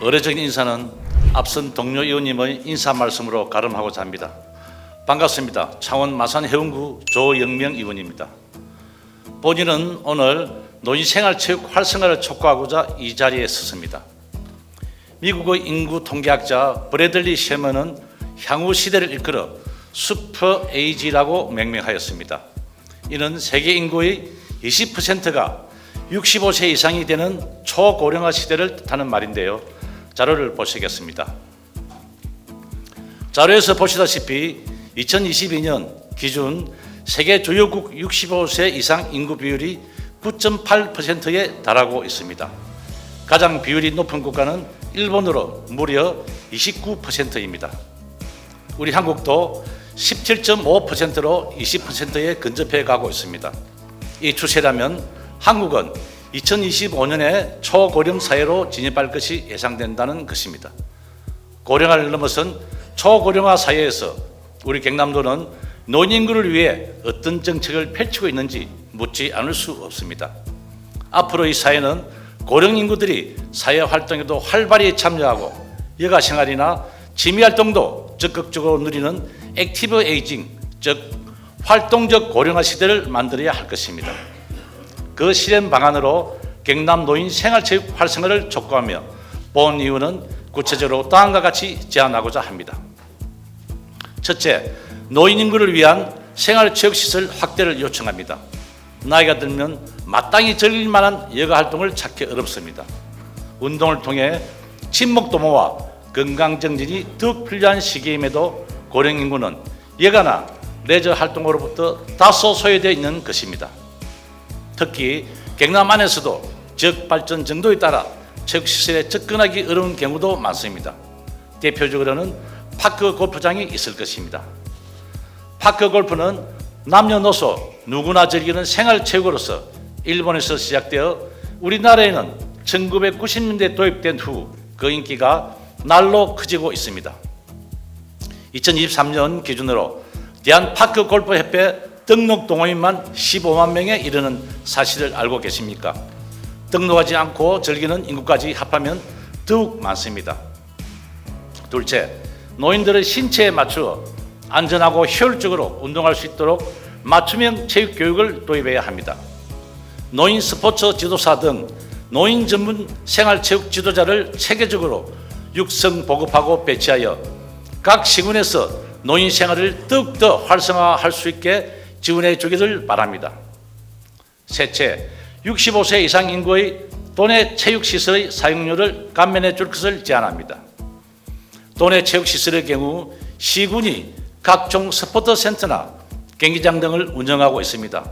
의례적인 인사는 앞선 동료 의원님의 인사 말씀으로 가름하고자 합니다. 반갑습니다. 창원 마산해운구 조영명 의원입니다. 본인은 오늘 노인생활체육 활성화를 촉구하고자 이 자리에 섰습니다. 미국의 인구 통계학자 브래들리 셰먼은 향후 시대를 이끌어 슈퍼 에이지라고 명명하였습니다. 이는 세계 인구의 20%가 65세 이상이 되는 초고령화 시대를 뜻하는 말인데요. 자료를 보시겠습니다. 자료에서 보시다시피 2022년 기준 세계 주요국 65세 이상 인구 비율이 9.8%에 달하고 있습니다. 가장 비율이 높은 국가는 일본으로 무려 29%입니다. 우리 한국도 17.5%로 20%에 근접해 가고 있습니다. 이 추세라면 한국은 2025년에 초고령 사회로 진입할 것이 예상된다는 것입니다. 고령화를 넘어선 초고령화 사회에서 우리 경남도는 노인 인구를 위해 어떤 정책을 펼치고 있는지 묻지 않을 수 없습니다. 앞으로 이 사회는 고령 인구들이 사회 활동에도 활발히 참여하고 여가 생활이나 취미 활동도 적극적으로 누리는 액티브 에이징, 즉 활동적 고령화 시대를 만들어야 할 것입니다. 그 실현 방안으로 경남 노인 생활체육 활성화를 촉구하며 본 이유는 구체적으로 다음과 같이 제안하고자 합니다. 첫째, 노인 인구를 위한 생활체육시설 확대를 요청합니다. 나이가 들면 마땅히 즐길 만한 여가 활동을 찾기 어렵습니다. 운동을 통해 친목도모와 건강정진이 더욱 필요한 시기임에도 고령 인구는 여가나 레저 활동으로부터 다소 소외되어 있는 것입니다. 특히 경남 안에서도 지역 발전 정도에 따라 체육시설에 접근하기 어려운 경우도 많습니다. 대표적으로는 파크 골프장이 있을 것입니다. 파크 골프는 남녀노소 누구나 즐기는 생활체육으로서 일본에서 시작되어 우리나라에는 1990년대 도입된 후 그 인기가 날로 커지고 있습니다. 2023년 기준으로 대한파크골프협회 등록 동호인만 15만 명에 이르는 사실을 알고 계십니까? 등록하지 않고 즐기는 인구까지 합하면 더욱 많습니다. 둘째, 노인들의 신체에 맞추어 안전하고 효율적으로 운동할 수 있도록 맞춤형 체육 교육을 도입해야 합니다. 노인 스포츠 지도사 등 노인 전문 생활체육 지도자를 체계적으로 육성 보급하고 배치하여 각 시군에서 노인 생활을 더욱더 활성화할 수 있게 지원해 주기를 바랍니다. 셋째, 65세 이상 인구의 도내 체육시설의 사용료를 감면해 줄 것을 제안합니다. 도내 체육시설의 경우 시군이 각종 스포츠센터나 경기장 등을 운영하고 있습니다.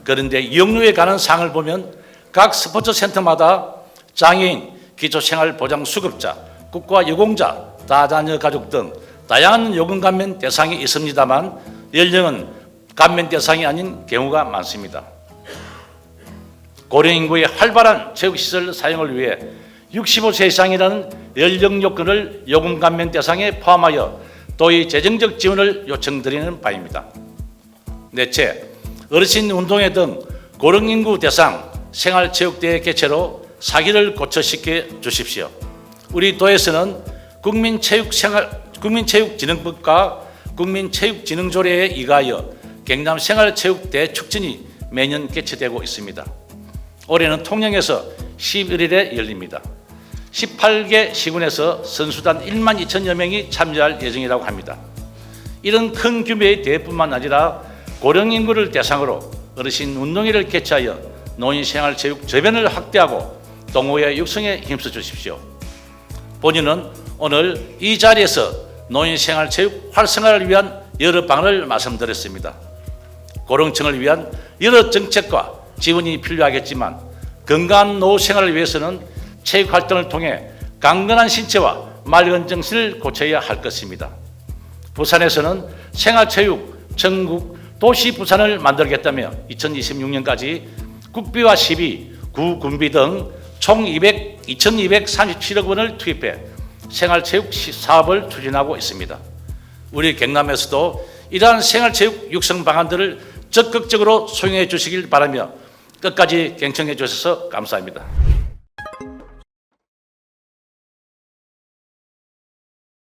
그런데 이용료에 관한 사항을 보면 각 스포츠센터마다 장애인, 기초생활보장수급자, 국가 유공자, 다자녀 가족 등 다양한 요금 감면 대상이 있습니다만 연령은 감면 대상이 아닌 경우가 많습니다. 고령 인구의 활발한 체육시설 사용을 위해 65세 이상이라는 연령 요건을 요금 감면 대상에 포함하여 도의 재정적 지원을 요청드리는 바입니다. 넷째, 어르신 운동회 등 고령 인구 대상 생활체육대회 개최로 사기를 고쳐시켜 주십시오. 우리 도에서는 국민체육진흥법과 국민체육진흥조례에 의하여 경남 생활체육대회 축전이 매년 개최되고 있습니다. 올해는 통영에서 11일에 열립니다. 18개 시군에서 선수단 1만 2천여 명이 참여할 예정이라고 합니다. 이런 큰 규모의 대회뿐만 아니라 고령 인구를 대상으로 어르신 운동회를 개최하여 노인생활체육 저변을 확대하고 동호회 육성에 힘써 주십시오. 본인은 오늘 이 자리에서 노인생활체육 활성화를 위한 여러 방안을 말씀드렸습니다. 고령층을 위한 여러 정책과 지원이 필요하겠지만 건강한 노후 생활을 위해서는 체육활동을 통해 강건한 신체와 맑은 정신을 고쳐야 할 것입니다. 부산에서는 생활체육 전국 도시 부산을 만들겠다며 2026년까지 국비와 시비, 구군비 등 총 2,237억 원을 투입해 생활체육 사업을 추진하고 있습니다. 우리 경남에서도 이러한 생활체육 육성 방안들을 적극적으로 수행해 주시길 바라며 끝까지 경청해 주셔서 감사합니다.